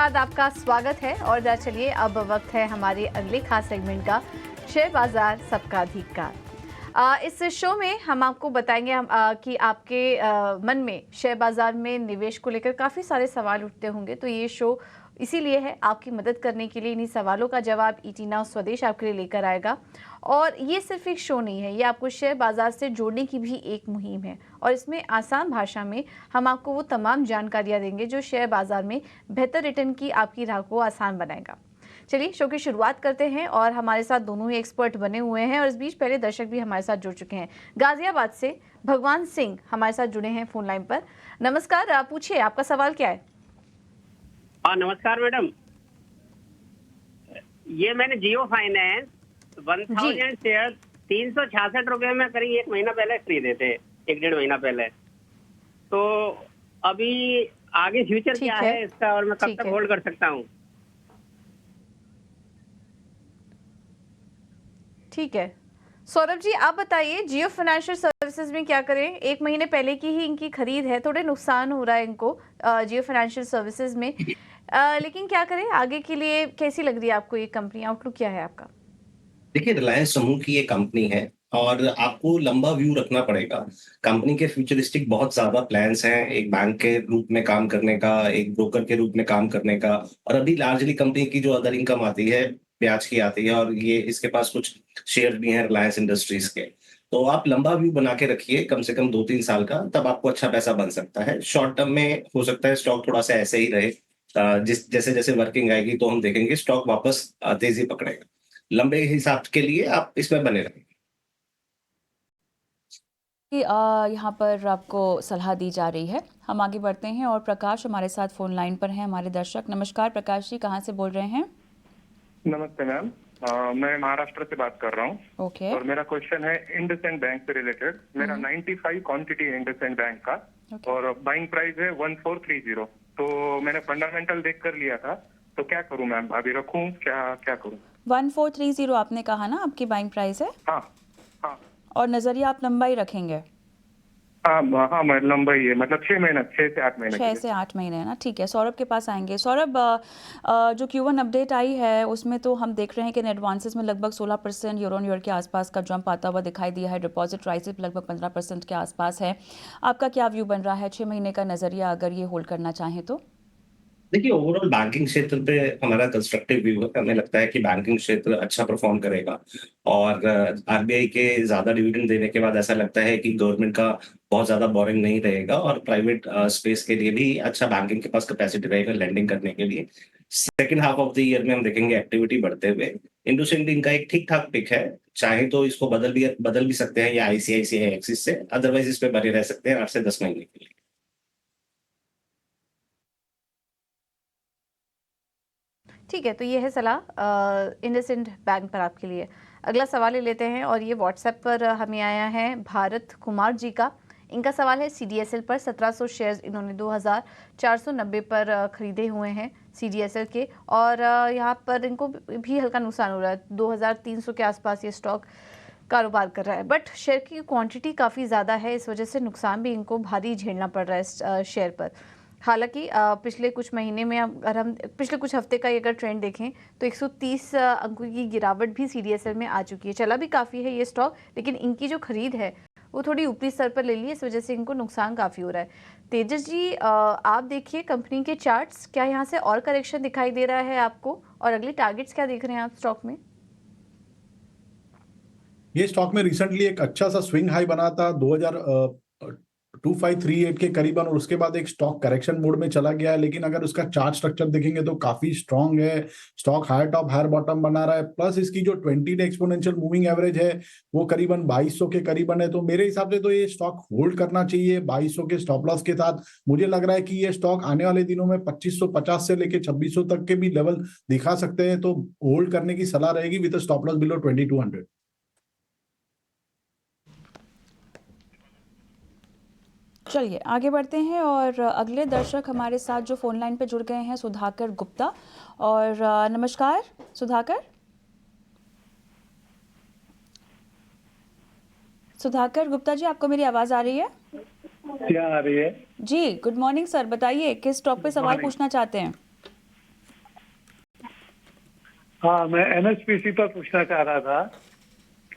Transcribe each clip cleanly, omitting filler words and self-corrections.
बाद आपका स्वागत है और चलिए अब वक्त है हमारे अगले खास सेगमेंट का, शेयर बाजार सबका अधिकार। इस शो में हम आपको बताएंगे कि आपके मन में शेयर बाजार में निवेश को लेकर काफ़ी सारे सवाल उठते होंगे, तो ये शो इसीलिए है, आपकी मदद करने के लिए। इन्हीं सवालों का जवाब ईटी नाउ स्वदेश आपके लिए लेकर आएगा। और ये सिर्फ एक शो नहीं है, ये आपको शेयर बाजार से जोड़ने की भी एक मुहिम है और इसमें आसान भाषा में हम आपको वो तमाम जानकारियां देंगे जो शेयर बाजार में बेहतर रिटर्न की आपकी राह को आसान बनाएगा। चलिए शो की शुरुआत करते हैं और हमारे साथ दोनों ही एक्सपर्ट बने हुए हैं और इस बीच पहले दर्शक भी हमारे साथ जुड़ चुके हैं। गाजियाबाद से भगवान सिंह हमारे साथ जुड़े हैं फोन लाइन पर। नमस्कार, पूछिए आपका सवाल क्या है? हाँ नमस्कार मैडम, ये मैंने जियो फाइनेंस 1000 शेयर 366 रुपए में करीब 1 महीना पहले खरीदे थे, 1-1.5 महीना पहले। तो अभी आगे फ्यूचर क्या है इसका और मैं कब तक होल्ड कर सकता हूँ? ठीक है, सौरभ जी आप बताइए, जियो फाइनेंशियल सर्विसेज में क्या करें? 1 महीने पहले की ही इनकी खरीद है, थोड़े नुकसान हो रहा है इनको जियो फाइनेंशियल सर्विसेज में, लेकिन क्या करें? आगे के लिए कैसी लग रही है आपको ये कंपनी? आउटलुक क्या है आपका? देखिए, रिलायंस समूह की ये कंपनी है और आपको लंबा व्यू रखना पड़ेगा। कंपनी के फ्यूचरिस्टिक बहुत ज़्यादा प्लान्स हैं, एक बैंक के रूप में काम करने का, एक ब्रोकर के रूप में काम करने का, और अभी लार्जली कंपनी की जो अदर इनकम आती है, ब्याज की आती है, और ये इसके पास कुछ शेयर भी हैं रिलायंस इंडस्ट्रीज़ के। तो आप लंबा व्यू बना के रखिए, कम से कम 2-3 साल का, तब आपको अच्छा पैसा बन सकता है। शॉर्ट टर्म में हो सकता है स्टॉक थोड़ा-सा ऐसे ही रहे। जैसे-जैसे वर्किंग आएगी तो हम देखेंगे स्टॉक वापस तेज़ी पकड़ेगा। लंबे हिसाब के लिए आप इसमें बने रहें। यहाँ पर आपको सलाह दी जा रही है। हम आगे बढ़ते हैं और प्रकाश हमारे साथ फोन लाइन पर हैं, हमारे दर्शक। नमस्कार प्रकाश जी, कहाँ से बोल रहे हैं? नमस्ते मैम, मैं महाराष्ट्र से बात कर रहा हूँ। ओके। और मेरा क्वेश्चन है इंडसइंड बैंक से रिलेटेड। मेरा 95 क्वांटिटी है इंडसइंड बैंक का। और बाइंग प्राइस है 1430। तो मैंने फंडामेंटल देख कर लिया था, तो क्या करूँ मैम? अभी रखूँ क्या करूँ? 1430 आपने कहा ना आपकी बाइंग प्राइस है? हाँ हाँ। और नजरिया आप लंबा ही रखेंगे? हाँ मैं लंबा ही है, मतलब 6 से 8 महीने। 6 से 8 महीने है ना, ठीक है। सौरभ के पास आएंगे। सौरभ, जो Q1 अपडेट आई है उसमें तो हम देख रहे हैं कि एडवांसेस में लगभग 16% ईयर ऑन ईयर के आसपास का जंप आता हुआ दिखाई दिया है। डिपॉजिट राइजेस लगभग 15% के आसपास है। आपका क्या व्यू बन रहा है 6 महीने का नजरिया, अगर ये होल्ड करना चाहें तो? देखिए, ओवरऑल बैंकिंग क्षेत्र पे हमारा कंस्ट्रक्टिव व्यू है। हमें लगता है कि बैंकिंग क्षेत्र अच्छा परफॉर्म करेगा, और आरबीआई के ज़्यादा डिविडेंड देने के बाद ऐसा लगता है कि गवर्नमेंट का बहुत ज़्यादा बोरिंग नहीं रहेगा, और प्राइवेट स्पेस के लिए भी अच्छा बैंकिंग के पास कैपेसिटी रहेगा लैंडिंग करने के लिए। Second half of the year में हम देखेंगे एक्टिविटी बढ़ते हुए। इंडसइंड इनका एक ठीक-ठाक पिक है, चाहे तो इसको बदल भी सकते हैं या आईसीआईसीआई एक्सिस से, अदरवाइज़ इस पे बने रह सकते हैं 8 से 10 महीने के लिए। ठीक है, तो ये है सलाह इंडसइंड बैंक पर आपके लिए। अगला सवाल ले लेते हैं और ये व्हाट्सएप पर हमें आया है भारत कुमार जी का। इनका सवाल है सीडीएसएल पर 1700 शेयर्स इन्होंने 2490 पर खरीदे हुए हैं सीडीएसएल के, और यहाँ पर इनको भी हल्का नुकसान हो रहा है। 2300 के आसपास ये स्टॉक कारोबार कर रहा है, बट शेयर की क्वांटिटी काफ़ी ज़्यादा है, इस वजह से नुकसान भी इनको भारी झेलना पड़ रहा है शेयर पर। हालांकि पिछले कुछ महीने में अगर हम पिछले कुछ हफ्ते का अगर ट्रेंड देखें तो 130 अंकों की गिरावट भी सीडीएसएल में आ चुकी है। चला भी काफ़ी है ये स्टॉक, लेकिन इनकी जो खरीद है वो थोड़ी ऊपरी स्तर पर ले ली है, इस वजह से इनको नुकसान काफ़ी हो रहा है। तेजस जी, आप देखिए कंपनी के चार्ट्स, क्या यहाँ से और करेक्शन दिखाई दे रहा है आपको, और अगले टारगेट्स क्या देख रहे हैं आप स्टॉक में? ये स्टॉक में रिसेंटली एक अच्छा सा स्विंग हाई बना था 2538 के करीबन, और उसके बाद एक स्टॉक करेक्शन मोड में चला गया है। लेकिन अगर उसका चार्ट स्ट्रक्चर देखेंगे तो काफी स्ट्रांग है। Stock higher top higher bottom बना रहा है, प्लस इसकी जो 20 डे एक्सपोनेंशियल मूविंग एवरेज है वो करीबन 2200 के करीबन है। तो मेरे हिसाब से तो ये स्टॉक होल्ड करना चाहिए 2200 के स्टॉप लॉस के साथ। मुझे लग रहा है कि ये स्टॉक आने वाले दिनों में 2550 से लेके 2600 तक के भी लेवल दिखा सकते हैं, तो होल्ड करने की सलाह रहेगी विद स्टॉप लॉस बिलो 2200। चलिए आगे बढ़ते हैं और अगले दर्शक हमारे साथ जो फोन लाइन पे जुड़ गए हैं, सुधाकर गुप्ता। और नमस्कार सुधाकर। सुधाकर गुप्ता जी, आपको मेरी आवाज़ आ रही है? क्या आ रही है जी, गुड मॉर्निंग सर। बताइए किस स्टॉक पे सवाल पूछना चाहते हैं? हाँ, मैं एनएचपीसी पर पूछना चाह रहा था।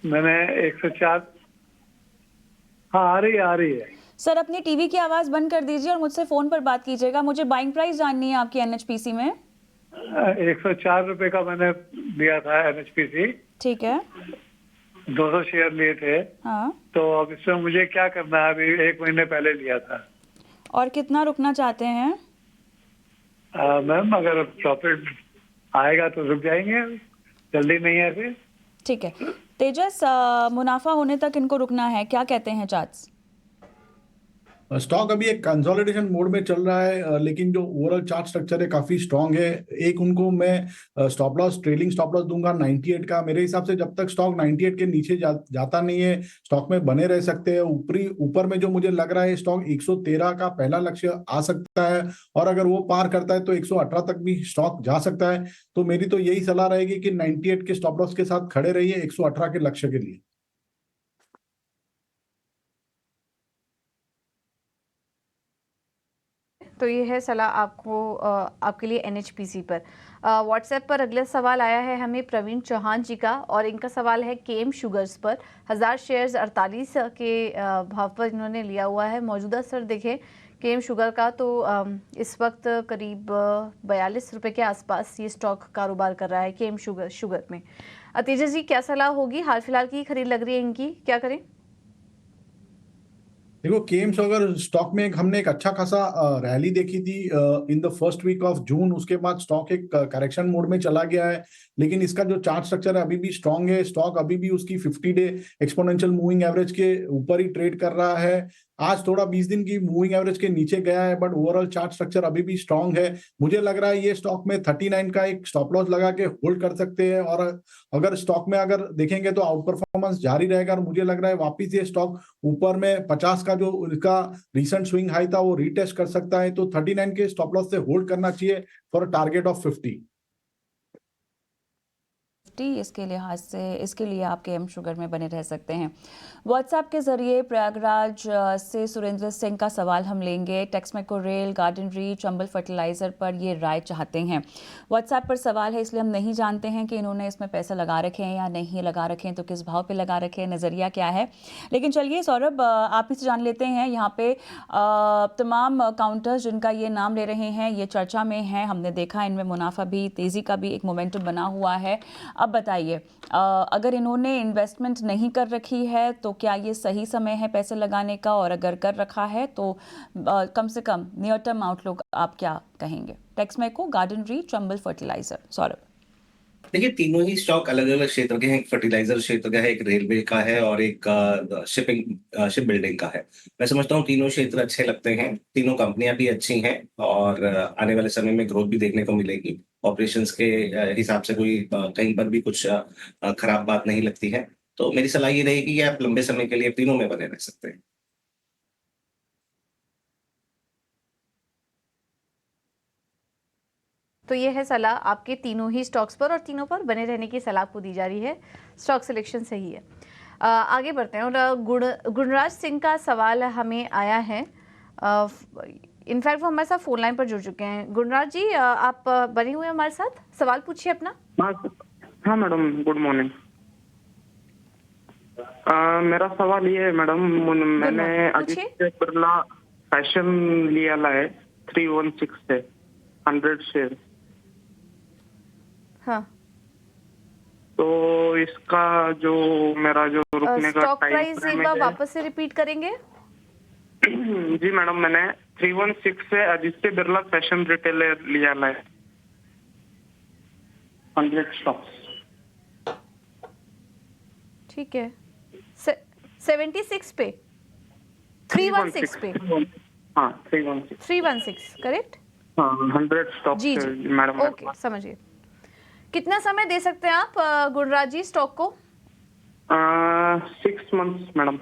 मैंने 104। हाँ, आ रही है। सर अपनी टीवी की आवाज़ बंद कर दीजिए और मुझसे फ़ोन पर बात कीजिएगा। मुझे बाइंग प्राइस जाननी है आपकी एनएचपीसी में। 104 रुपए का मैंने लिया था एनएचपीसी। ठीक है। 200 शेयर लिए थे। हाँ। तो अब इसमें मुझे क्या करना है? अभी 1 महीने पहले लिया था। और कितना रुकना चाहते हैं? मैम, अगर प्रॉफिट आएगा तो रुक जाएंगे, जल्दी नहीं है फिर। ठीक है तेजस, मुनाफा होने तक इनको रुकना है, क्या कहते हैं चार्ट्स? स्टॉक अभी एक कंसोलिडेशन मोड में चल रहा है, लेकिन जो ओवरऑल चार्ट स्ट्रक्चर है काफी स्ट्रांग है। एक उनको मैं stop loss, trailing stop loss दूंगा 98 का। मेरे हिसाब से जब तक स्टॉक 98 के नीचे जाता नहीं है, स्टॉक में बने रह सकते हैं। ऊपर में जो मुझे लग रहा है, स्टॉक 113 का पहला लक्ष्य आ सकता है, और अगर वो पार करता है तो 118 तक भी स्टॉक जा सकता है। तो मेरी तो यही सलाह रहेगी कि 98 के स्टॉप लॉस के साथ खड़े रहिए 118 के लक्ष्य के लिए। तो ये है सलाह आपके लिए एनएचपीसी पर। व्हाट्सएप पर अगला सवाल आया है हमें प्रवीण चौहान जी का, और इनका सवाल है केएम शुगर्स पर। 1000 शेयर्स 48 के भाव पर इन्होंने लिया हुआ है। मौजूदा स्तर देखें केएम शुगर का तो इस वक्त करीब 42 रुपये के आसपास ये स्टॉक कारोबार कर रहा है केएम शुगर में। तेजस जी, क्या सलाह होगी? हाल फिलहाल की खरीद लग रही है इनकी, क्या करें? देखो, केएम शुगर स्टॉक में हमने एक अच्छा खासा रैली देखी थी in the first week of June. उसके बाद स्टॉक एक करेक्शन मोड में चला गया है, लेकिन इसका जो चार्ट स्ट्रक्चर है अभी भी स्ट्रांग है। स्टॉक अभी भी उसकी 50 डे एक्सपोनेंशियल मूविंग एवरेज के ऊपर ही ट्रेड कर रहा है। आज थोड़ा 20 दिन की मूविंग एवरेज के नीचे गया है, बट ओवरऑल चार्ट स्ट्रक्चर अभी भी स्ट्रांग है। मुझे लग रहा है ये स्टॉक में 39 का एक स्टॉप लॉस लगा के होल्ड कर सकते हैं, और अगर स्टॉक में अगर देखेंगे तो आउट परफॉर्मेंस जारी रहेगा, और मुझे लग रहा है वापिस ये स्टॉक ऊपर में 50 का जो इसका रिसेंट स्विंग हाई था वो रीटेस्ट कर सकता है। तो 39 के स्टॉप लॉस से होल्ड करना चाहिए फॉर टारगेट ऑफ 50। इसके लिहाज से इसके लिए आप केएम शुगर में बने रह सकते हैं। व्हाट्सएप के जरिए प्रयागराज से सुरेंद्र सिंह का सवाल हम लेंगे। Texmaco Rail, Garden Reach, Chambal fertiliser पर ये राय चाहते हैं। व्हाट्सएप पर सवाल है, इसलिए हम नहीं जानते हैं कि इन्होंने इसमें पैसे लगा रखे हैं या नहीं लगा रखे हैं, तो किस भाव पे लगा रखे हैं, नज़रिया क्या है। लेकिन चलिए सौरभ, आप ही से जान लेते हैं। यहाँ पे तमाम काउंटर्स जिनका ये नाम ले रहे हैं ये चर्चा में हैं। हमने देखा इनमें मुनाफा भी, तेज़ी का भी एक मोमेंटम बना हुआ है। अब बताइए, अगर इन्होंने इन्वेस्टमेंट नहीं कर रखी है तो क्या ये सही समय है पैसे लगाने का, और अगर कर रखा है तो कम से कम नियर टर्म आउटलुक आप क्या कहेंगे? Texmaco, Garden Reach, Chambal fertiliser. Saurabh, देखिए, तीनों ही स्टॉक अलग अलग क्षेत्र के हैं। एक फर्टिलाइजर क्षेत्र का है, एक रेलवे का है, और एक शिप बिल्डिंग का है। मैं समझता हूँ तीनों क्षेत्र अच्छे लगते हैं। तीनों कंपनियां भी अच्छी हैं, और आने वाले समय में ग्रोथ भी देखने को मिलेगी। ऑपरेशंस के हिसाब से कोई कहीं पर भी कुछ खराब बात नहीं लगती है। तो मेरी सलाह ये रहेगी कि आप लंबे समय के लिए तीनों में बने रह सकते हैं। तो ये है सलाह आपके तीनों ही स्टॉक्स पर, और तीनों पर बने रहने की सलाह आपको दी जा रही है। स्टॉक सिलेक्शन सही है। आगे बढ़ते हैं, और गुणराज सिंह का सवाल हमें आया है। इनफैक्ट वो हमारे साथ फोन लाइन पर जुड़ चुके हैं। गुणराज जी, आप बने हुए हैं हमारे साथ, सवाल पूछिए अपना। हाँ मैडम, गुड मॉर्निंग। मेरा सवाल ये है मैडम, मैंने आदित्य बिरला फैशन लिया है 316 से 100 शेयर। हाँ, तो इसका जो मेरा जो रुकने का स्टॉक टाइम प्राइस एक बार वापस से रिपीट करेंगे? जी मैडम, मैंने 316 से आदित्य बिरला फैशन रिटेलर लिया है 100 स्टॉक्स। ठीक है, 76 पे, 316 पे। हाँ, 316 करेक्ट। हाँ, 100 स्टॉक जी मैडम। ओके, समझिए। कितना समय दे सकते हैं आप गुणराज जी स्टॉक को? 6 मंथ्स मैडम।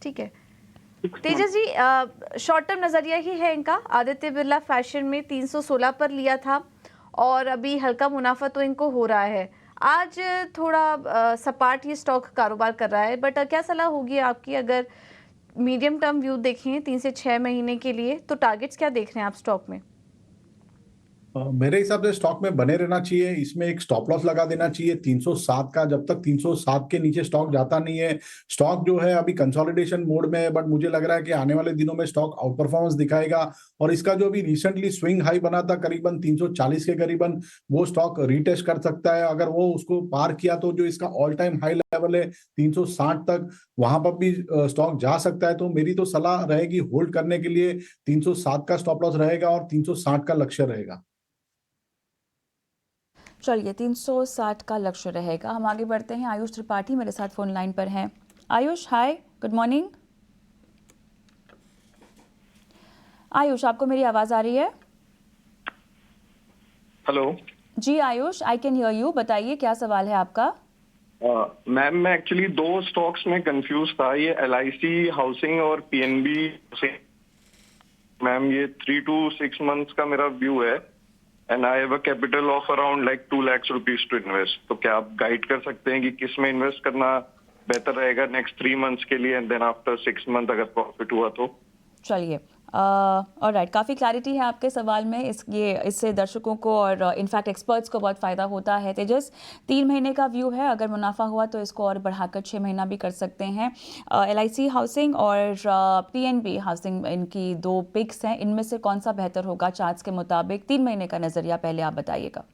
ठीक है तेजस जी, शॉर्ट टर्म नजरिया ही है इनका। आदित्य बिरला फैशन में 316 पर लिया था, और अभी हल्का मुनाफा तो इनको हो रहा है। आज थोड़ा सपाट ये स्टॉक कारोबार कर रहा है, बट क्या सलाह होगी आपकी अगर मीडियम टर्म व्यू देखें 3 से 6 महीने के लिए, तो टारगेट्स क्या देख रहे हैं आप स्टॉक में? मेरे हिसाब से स्टॉक में बने रहना चाहिए। इसमें एक स्टॉप लॉस लगा देना चाहिए 307 का। जब तक 307 के नीचे स्टॉक जाता नहीं है, स्टॉक जो है अभी कंसोलिडेशन मोड में है, बट मुझे लग रहा है कि आने वाले दिनों में स्टॉक आउट परफॉर्मेंस दिखाएगा। और इसका जो अभी रिसेंटली स्विंग हाई बना था करीबन 340 के करीबन, वो स्टॉक रीटेस्ट कर सकता है। अगर वो उसको पार किया तो जो इसका ऑल टाइम हाई लेवल है 360 तक, वहां पर भी स्टॉक जा सकता है। तो मेरी तो सलाह रहेगी होल्ड करने के लिए 307 का स्टॉप लॉस रहेगा और 360 का लक्ष्य रहेगा। चलिए 360 का लक्ष्य रहेगा। हम आगे बढ़ते हैं। आयुष त्रिपाठी मेरे साथ फोन लाइन पर हैं। Ayush, hi, good morning. Ayush, आपको मेरी आवाज़ आ रही है? Hello ji Ayush, I can hear you. बताइए क्या सवाल है आपका? मैम, मैं एक्चुअली 2 स्टॉक्स में कंफ्यूज था, ये LIC हाउसिंग और PNB हाउसिंग। मैम, ये 3 to 6 months का मेरा व्यू है and I have a capital of around like 2 lakhs rupees to invest. तो क्या आप गाइड कर सकते हैं कि किस में इन्वेस्ट करना बेहतर रहेगा नेक्स्ट 3 months के लिए, एंड देन आफ्टर 6 month अगर प्रॉफिट हुआ तो? चलिए, ऑलराइट, काफ़ी क्लैरिटी है आपके सवाल में। इससे दर्शकों को और इनफैक्ट एक्सपर्ट्स को बहुत फ़ायदा होता है। तेजस, 3 महीने का व्यू है, अगर मुनाफा हुआ तो इसको और बढ़ाकर 6 महीना भी कर सकते हैं। LIC हाउसिंग और PNB हाउसिंग, इनकी 2 पिक्स हैं। इनमें से कौन सा बेहतर होगा चार्ट्स के मुताबिक? 3 महीने का नज़रिया पहले आप बताइएगा।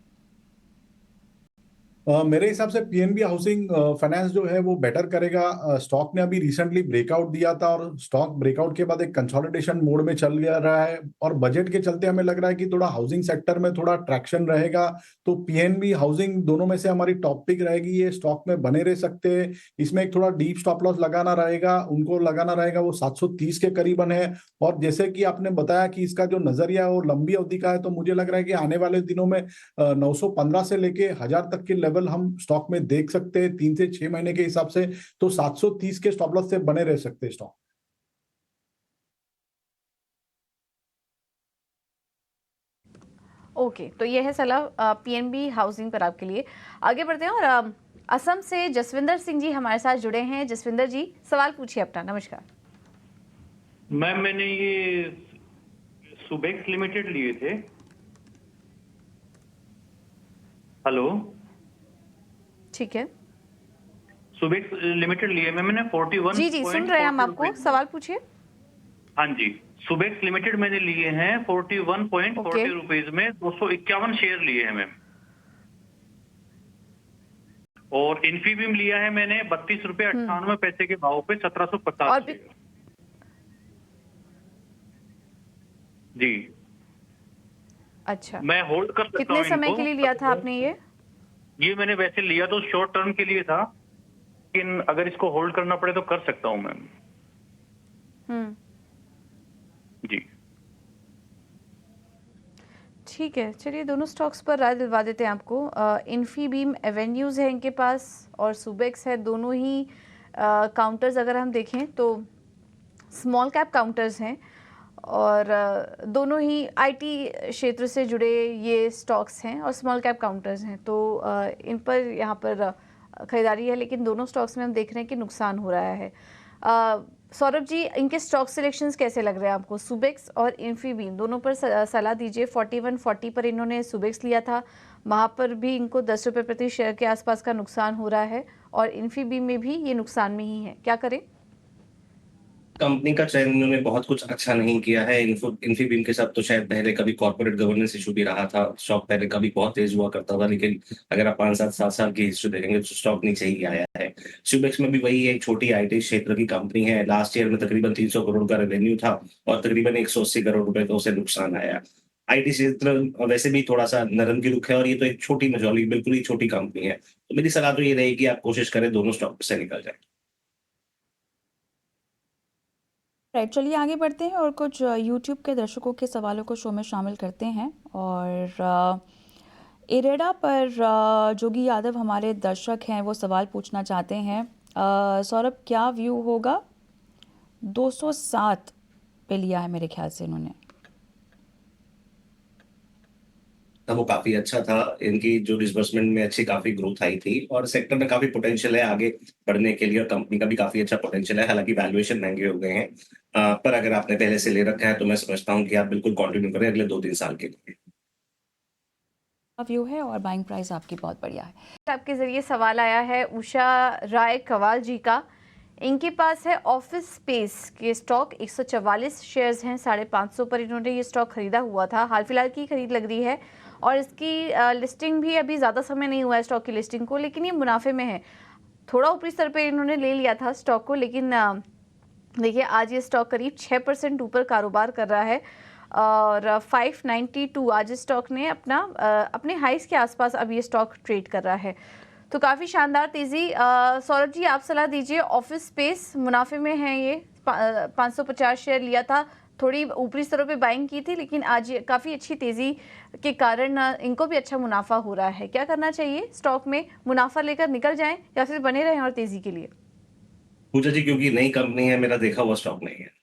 मेरे हिसाब से PNB हाउसिंग फाइनेंस जो है वो बेटर करेगा। स्टॉक ने अभी रिसेंटली ब्रेकआउट दिया था और स्टॉक ब्रेकआउट के बाद एक कंसोलिडेशन मोड में चल रहा है, और बजट के चलते हमें लग रहा है कि थोड़ा हाउसिंग सेक्टर में थोड़ा ट्रैक्शन रहेगा। तो PNB हाउसिंग दोनों में से हमारी टॉप पिक रहेगी। ये स्टॉक में बने रह सकते हैं। इसमें एक थोड़ा डीप स्टॉप लॉस लगाना रहेगा, उनको लगाना रहेगा, वो 730 के करीबन है। और जैसे कि आपने बताया कि इसका जो नजरिया है वो लंबी अवधि का है, तो मुझे लग रहा है कि आने वाले दिनों में 915 से लेके 1000 तक के लेवल हम स्टॉक में देख सकते हैं 3 से 6 महीने के हिसाब से। तो 730 के स्टॉप लॉस से बने रह सकते हैं स्टॉक। ओके, तो ये है सलाह PNB हाउसिंग पर आपके लिए। आगे बढ़ते हैं और असम से जसविंदर सिंह जी हमारे साथ जुड़े हैं। जसविंदर जी, सवाल पूछिए अपना। नमस्कार मैम, मैंने ये सुबेक्स लिमिटेड लिए थे। हेलो, ठीक है। सुबेक्स लिमिटेड लिए मैंने 41। जी जी, सुन रहे हैं हम आपको। सवाल पूछिए। हाँ जी, सुबेक्स लिमिटेड मैंने लिए हैं 41.40 रुपीज में। 251 शेयर लिए हैं मैम। और इन्फीबीम लिया है मैंने 32 रुपए 98 पैसे के भाव पे 1750 और भी शेयर। जी, अच्छा, मैं होल्ड कर सकता हूँ कितने समय इनको? के लिए लिया था आपने ये मैंने वैसे लिया तो शॉर्ट टर्म के लिए था, लेकिन अगर इसको होल्ड करना पड़े तो कर सकता हूँ मैम। जी, ठीक है। चलिए, दोनों स्टॉक्स पर राय दिलवा देते हैं आपको। इन्फीबीम एवेन्यूज़ है इनके पास और सुबेक्स है। दोनों ही काउंटर्स अगर हम देखें तो स्मॉल कैप काउंटर्स हैं और दोनों ही IT क्षेत्र से जुड़े ये स्टॉक्स हैं और स्मॉल कैप काउंटर्स हैं। तो इन पर यहाँ पर खरीदारी है, लेकिन दोनों स्टॉक्स में हम देख रहे हैं कि नुकसान हो रहा है। सौरभ जी, इनके स्टॉक सिलेक्शंस कैसे लग रहे हैं आपको? सुबेक्स और इन्फीबीम दोनों पर सलाह दीजिए। 4140 पर इन्होंने सुबेक्स लिया था, वहाँ पर भी इनको 10 रुपये प्रति शेयर के आसपास का नुकसान हो रहा है और इन्फीबीम में भी ये नुकसान में ही है। क्या करें? कंपनी का चयन उन्होंने बहुत कुछ अच्छा नहीं किया है। इन्फीबीम के साथ तो शायद पहले कभी कॉर्पोरेट गवर्नेंस इशू भी रहा था। स्टॉक पहले कभी बहुत तेज हुआ करता था, लेकिन अगर आप 5-7 साल की हिस्ट्री देखेंगे तो स्टॉक नीचे ही आया है। सुबेक्स में भी वही एक छोटी IT क्षेत्र की कंपनी है। लास्ट ईयर में तकरीबन 300 करोड़ का रेवेन्यू था और तकरीबन 180 करोड़ रुपए का उसे नुकसान आया। IT क्षेत्र वैसे भी थोड़ा सा नरम की रुख है और ये तो एक छोटी मझौली, बिल्कुल ही छोटी कंपनी है। तो मेरी सलाह तो ये रहेगी कि आप कोशिश करें दोनों स्टॉक से निकल जाए। राइट, चलिए आगे बढ़ते हैं और कुछ यूट्यूब के दर्शकों के सवालों को शो में शामिल करते हैं। और इरेडा पर जोगी यादव हमारे दर्शक हैं, वो सवाल पूछना चाहते हैं। सौरभ, क्या व्यू होगा? 207 पे लिया है मेरे ख्याल से इन्होंने। वो काफी अच्छा था। इनकी जो डिसबर्समेंट में अच्छी काफी ग्रोथ आई थी और सेक्टर में काफी पोटेंशियल है आगे बढ़ने के लिए और कंपनी का भी काफी अच्छा पोटेंशियल है। हालांकि वैल्यूएशन महंगे हो गए हैं, पर अगर आपने पहले से ले रखा है तो मैं समझता हूँ कि आप बिल्कुल कंटिन्यू करें अगले 2-3 साल के लिए। व्यू है और बाइंग प्राइस आपकी बहुत बढ़िया है। आपके जरिए सवाल आया है उषा राय कवाल जी का। इनके पास है ऑफिस स्पेस के स्टॉक, 144 शेयर्स हैं, 550 पर इन्होंने ये स्टॉक खरीदा हुआ था, हाल फिलहाल की खरीद लग रही है और इसकी लिस्टिंग भी अभी ज़्यादा समय नहीं हुआ है स्टॉक की लिस्टिंग को, लेकिन ये मुनाफे में है। थोड़ा ऊपरी स्तर पे इन्होंने ले लिया था स्टॉक को, लेकिन देखिए आज ये स्टॉक करीब 6% ऊपर कारोबार कर रहा है और 592 आज स्टॉक ने अपने हाइस के आसपास अब ये स्टॉक ट्रेड कर रहा है, तो काफ़ी शानदार तेज़ी। सौरभ जी आप सलाह दीजिए, ऑफिस स्पेस मुनाफे में है, ये 550 शेयर लिया था, थोड़ी ऊपरी स्तरों पे बाइंग की थी, लेकिन आज काफ़ी अच्छी तेज़ी के कारण इनको भी अच्छा मुनाफा हो रहा है। क्या करना चाहिए स्टॉक में, मुनाफा लेकर निकल जाएं या फिर बने रहें और तेज़ी के लिए? पूजा जी, क्योंकि नई कंपनी है, मेरा देखा हुआ स्टॉक नहीं है।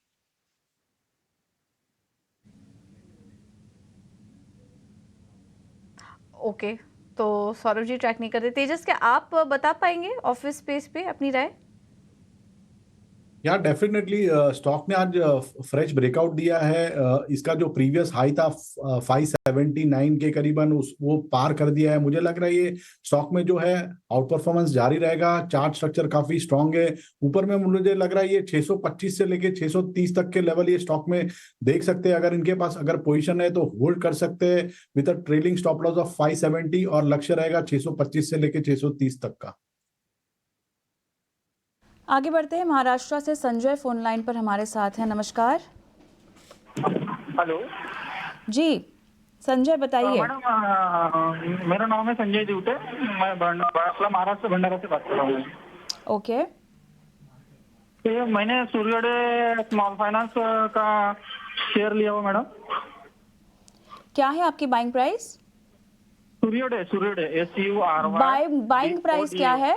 ओके, तो सौरभ जी ट्रैक नहीं कर रहे। तेजस, क्या आप बता पाएंगे ऑफिस स्पेस पे अपनी राय? या डेफिनेटली स्टॉक ने आज फ्रेश ब्रेकआउट दिया है। इसका जो प्रीवियस हाई था 579 के करीबन वो पार कर दिया है। मुझे लग रहा है ये स्टॉक में जो है आउट परफॉर्मेंस जारी रहेगा। चार्ट स्ट्रक्चर काफी स्ट्रांग है। ऊपर में मुझे लग रहा है ये 625 से लेके 630 तक के लेवल ये स्टॉक में देख सकते हैं। अगर इनके पास अगर पोजीशन है तो होल्ड कर सकते हैं with a trailing stop loss of 570 और लक्ष्य रहेगा 625 से लेके 630 तक का। आगे बढ़ते हैं, महाराष्ट्र से संजय फोन लाइन पर हमारे साथ हैं। नमस्कार। हेलो जी संजय बताइए। मैडम, मेरा नाम है संजय दूटे, मैं महाराष्ट्र भंडारा से बात कर रहा हूँ। ओके, तो मैंने सूर्योदय स्मॉल फाइनेंस का शेयर लिया हुआ मैडम। क्या है आपकी बाइंग प्राइस? सूर्योदय SURY। बाइंग प्राइस क्या है?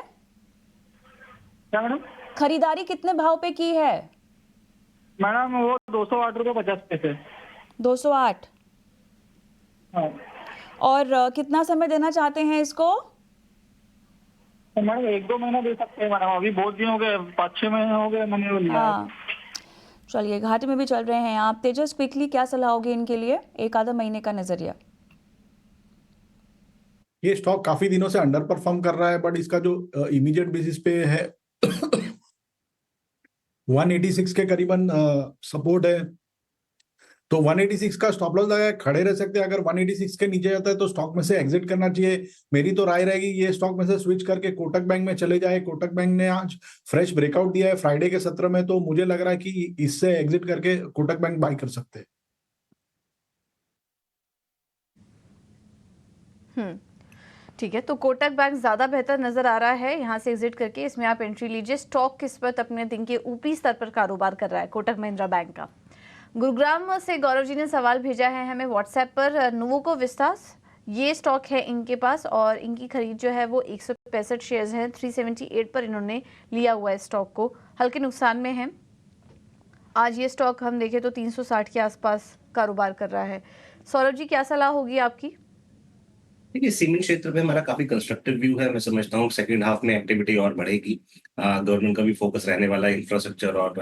क्या मैडम? खरीदारी कितने भाव पे की है? मैडम वो 208 रुपये 50 पैसे। 208। हाँ। और कितना समय देना चाहते हैं इसको? तो मैडम 1-2 महीना दे सकते हैं मैडम, अभी बहुत दिन हो गए, 5-6 महीने हो गए मैंने वो लिया। हाँ चलिए, घाटे में भी चल रहे हैं आप। तेजस, क्विकली क्या सलाह होगी इनके लिए, एक आधा महीने का नजरिया? ये स्टॉक काफी दिनों से अंडर परफॉर्म कर रहा है, बट इसका जो इमीडिएट बेसिस पे है 186 के करीबन सपोर्ट है, तो 186 का स्टॉप लॉस लगाया, खड़े रह सकते हैं। अगर 186 के नीचे जाता है तो स्टॉक में से एग्जिट करना चाहिए। मेरी तो राय रहेगी ये स्टॉक में से स्विच करके कोटक बैंक में चले जाए। कोटक बैंक ने आज फ्रेश ब्रेकआउट दिया है फ्राइडे के सत्र में, तो मुझे लग रहा है कि इससे एग्जिट करके कोटक बैंक बाय कर सकते हैं। ठीक है, तो कोटक बैंक ज़्यादा बेहतर नज़र आ रहा है, यहाँ से एग्जिट करके इसमें आप एंट्री लीजिए। स्टॉक किस वक्त अपने दिन के ऊपरी स्तर पर कारोबार कर रहा है कोटक महिंद्रा बैंक का। गुरुग्राम से गौरव जी ने सवाल भेजा है हमें व्हाट्सएप पर। नुवोको विस्तास ये स्टॉक है इनके पास और इनकी खरीद जो है वो 165 शेयर्स हैं, 378 पर इन्होंने लिया हुआ है स्टॉक को, हल्के नुकसान में है। आज ये स्टॉक हम देखें तो 360 के आसपास कारोबार कर रहा है। सौरभ जी क्या सलाह होगी आपकी? देखिए, सीमेंट क्षेत्र में हमारा काफी कंस्ट्रक्टिव व्यू है। मैं समझता हूँ सेकंड हाफ में एक्टिविटी और बढ़ेगी। गवर्नमेंट का भी फोकस रहने वाला है इंफ्रास्ट्रक्चर और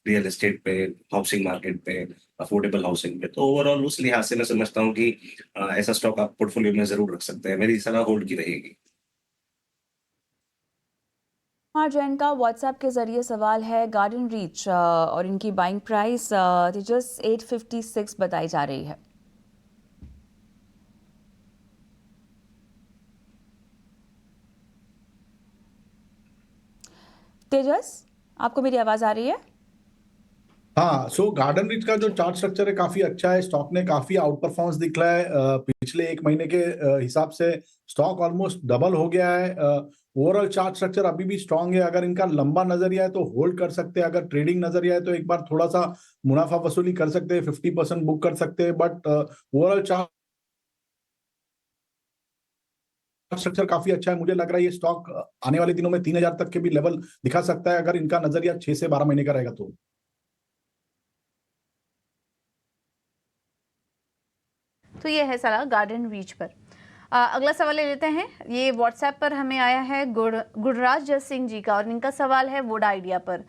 रियल एस्टेट पे, हाउसिंग मार्केट पे, अफोर्डेबल हाउसिंग पे। तो ओवरऑल उस लिहाज से मैं समझता हूँ कि ऐसा स्टॉक आप पोर्टफोलियो में जरूर रख सकते हैं। मेरी सलाह होल्ड की रहेगी। जैन का व्हाट्सएप के जरिए सवाल है गार्डन रीच और इनकी बाइंग प्राइस जस्ट 856 बताई जा रही है। तेजस, आपको मेरी आवाज आ रही है? हाँ, सो गार्डन रीच का जो चार्ट स्ट्रक्चर है काफी अच्छा है। स्टॉक ने काफी आउट परफॉर्मेंस दिखला है। पिछले 1 महीने के हिसाब से स्टॉक ऑलमोस्ट डबल हो गया है। ओवरऑल चार्ट स्ट्रक्चर अभी भी स्ट्रांग है। अगर इनका लंबा नजरिया है तो होल्ड कर सकते हैं। अगर ट्रेडिंग नजरिया है तो एक बार थोड़ा सा मुनाफा वसूली कर सकते हैं, 50% बुक कर सकते हैं। बट ओवरऑल चार्ट स्ट्रक्चर काफी अच्छा है। मुझे लग रहा है ये स्टॉक आने वाले दिनों में 3000 तक के भी लेवल दिखा सकता है, अगर इनका नजरिया 6 से 12 महीने का रहेगा तो। तो ये है सलाह गार्डन रीच पर। अगला सवाल ले लेते हैं। ये व्हाट्सएप पर हमें आया है गुणराज जस सिंह जी का और इनका सवाल है वोडा आइडिया पर।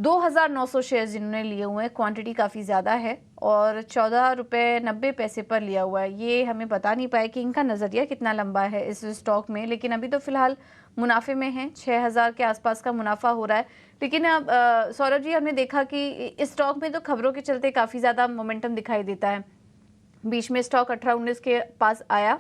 2,900 शेयर्स जिन्होंने लिए हुए हैं, क्वांटिटी काफ़ी ज़्यादा है और 14 रुपये 90 पैसे पर लिया हुआ है। ये हमें बता नहीं पाए कि इनका नज़रिया कितना लंबा है इस स्टॉक में, लेकिन अभी तो फ़िलहाल मुनाफे में हैं, 6,000 के आसपास का मुनाफा हो रहा है। लेकिन अब सौरभ जी, हमने देखा कि इस स्टॉक में तो खबरों के चलते काफ़ी ज़्यादा मोमेंटम दिखाई देता है। बीच में स्टॉक 18-19 के पास आया,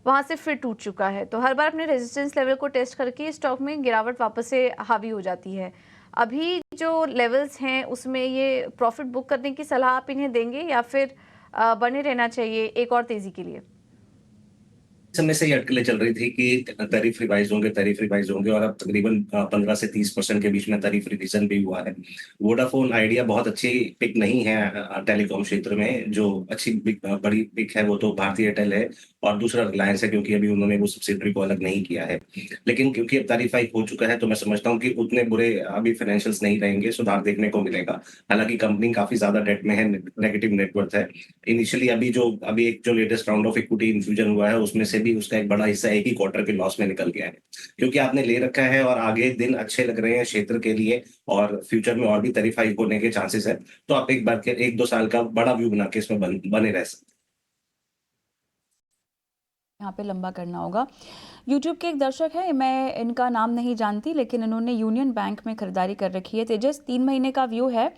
वहाँ से फिर टूट चुका है, तो हर बार अपने रेजिस्टेंस लेवल को टेस्ट करके स्टॉक में गिरावट वापस से हावी हो जाती है। अभी जो लेवल्स हैं उसमें ये प्रॉफिट बुक करने की सलाह आप इन्हें देंगे या फिर बने रहना चाहिए एक और तेजी के लिए? समय से ही अटकलें चल रही थी कि टैरिफ रिवाइज होंगे और अब तकरीबन 15 से 30% के बीच में टैरिफ रिवीजन भी हुआ है। वोडाफोन आइडिया बहुत अच्छी पिक नहीं है टेलीकॉम क्षेत्र में। जो अच्छी बड़ी पिक है वो तो भारतीय एयरटेल है और दूसरा रिलायंस है, क्योंकि अभी उन्होंने वो सब्सिडरी को अलग नहीं किया है। लेकिन क्योंकि अब टैरिफ हाइक हो चुका है तो मैं समझता हूँ कि उतने बुरे अभी फाइनेंशियल्स नहीं रहेंगे, सुधार देखने को मिलेगा। हालांकि कंपनी काफी ज्यादा डेट में है, नेगेटिव नेटवर्थ है। इनिशियली अभी एक जो latest round of equity infusion हुआ है उसमें से भी उसका एक बड़ा हिस्सा एक ही क्वार्टर के लॉस में निकल गया है। क्योंकि आपने ले रखा है और आगे दिन अच्छे लग रहे हैं क्षेत्र के लिए और फ्यूचर में और भी टैरिफ हाइक होने के चांसेस है, तो आप एक बार के 1-2 साल का बड़ा व्यू बना के इसमें बने रह सकते। यहाँ पे लंबा करना होगा। यूट्यूब के एक दर्शक है, मैं इनका नाम नहीं जानती, लेकिन इन्होंने यूनियन बैंक में खरीदारी कर रखी है। तेजस, 3 महीने का व्यू है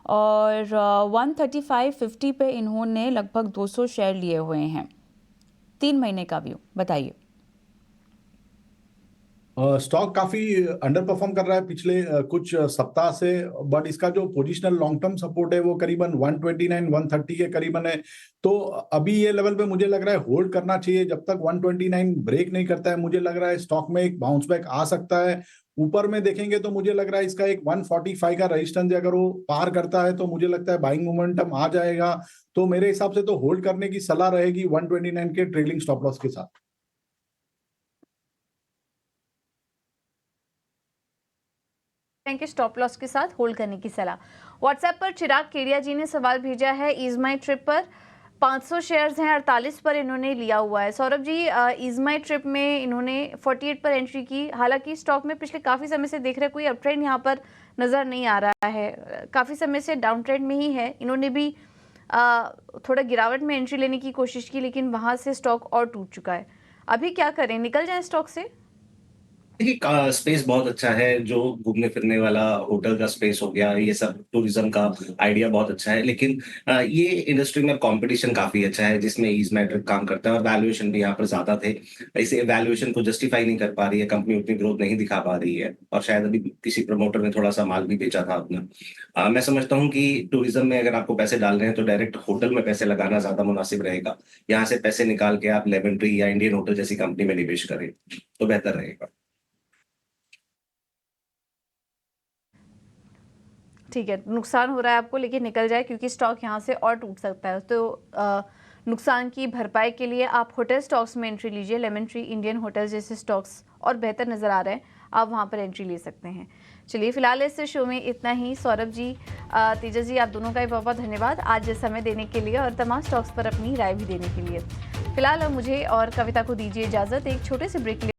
और 135.50 पे इन्होंने लगभग 200 शेयर लिए हुए हैं। 3 महीने का व्यू बताइए। स्टॉक काफी अंडर परफॉर्म कर रहा है पिछले कुछ सप्ताह से, बट इसका जो पोजिशनल लॉन्ग टर्म सपोर्ट है वो करीबन 129-130 के करीबन है। तो अभी ये लेवल पे मुझे लग रहा है होल्ड करना चाहिए जब तक 129 ब्रेक नहीं करता है। मुझे लग रहा है स्टॉक में एक बाउंस बैक आ सकता है। ऊपर में देखेंगे तो मुझे लग रहा है इसका एक 145 का रेजिस्टेंस अगर वो पार करता है तो मुझे लगता है बाइंग मोमेंटम आ जाएगा। तो मेरे हिसाब से तो होल्ड करने की सलाह रहेगी 129 के ट्रेलिंग स्टॉप लॉस के साथ। के स्टॉप लॉस के साथ होल्ड करने की सलाह। व्हाट्सएप पर चिराग केडिया जी ने सवाल भेजा है, इज माई ट्रिप पर 500 शेयर्स हैं, 48 पर इन्होंने लिया हुआ है। Saurabh ji, is my trip में इन्होंने 48 पर एंट्री की। हालांकि स्टॉक में पिछले काफ़ी समय से देख रहे कोई अप ट्रेंड यहाँ पर नज़र नहीं आ रहा है, काफ़ी समय से डाउन ट्रेंड में ही है। इन्होंने भी थोड़ा गिरावट में एंट्री लेने की कोशिश की, लेकिन वहाँ से स्टॉक और टूट चुका है। अभी क्या करें, निकल जाए स्टॉक से? देखिए, स्पेस बहुत अच्छा है, जो घूमने फिरने वाला होटल का स्पेस हो गया, ये सब टूरिज्म का आइडिया बहुत अच्छा है। लेकिन ये इंडस्ट्री में कंपटीशन काफी अच्छा है जिसमें ईज मैट्रिक काम करता है और वैल्यूएशन भी यहाँ पर ज्यादा थे। इसे वैल्यूएशन को जस्टिफाई नहीं कर पा रही है कंपनी, उतनी ग्रोथ नहीं दिखा पा रही है और शायद अभी किसी प्रमोटर ने थोड़ा सा माल भी बेचा था अपना। मैं समझता हूँ कि टूरिज्म में अगर आपको पैसे डालने हैं तो डायरेक्ट होटल में पैसे लगाना ज्यादा मुनासिब रहेगा। यहाँ से पैसे निकाल के आप लेमन ट्री या इंडियन होटल जैसी कंपनी में निवेश करें तो बेहतर रहेगा। ठीक है, नुकसान हो रहा है आपको, लेकिन निकल जाए क्योंकि स्टॉक यहाँ से और टूट सकता है। तो नुकसान की भरपाई के लिए आप होटल स्टॉक्स में एंट्री लीजिए। लेमन ट्री, इंडियन होटल जैसे स्टॉक्स और बेहतर नज़र आ रहे हैं, आप वहाँ पर एंट्री ले सकते हैं। चलिए, फिलहाल इस शो में इतना ही। सौरभ जी, तेजस जी, आप दोनों का भी बहुत बहुत धन्यवाद आज समय देने के लिए और तमाम स्टॉक्स पर अपनी राय भी देने के लिए। फिलहाल मुझे और कविता को दीजिए इजाज़त, एक छोटे से ब्रेक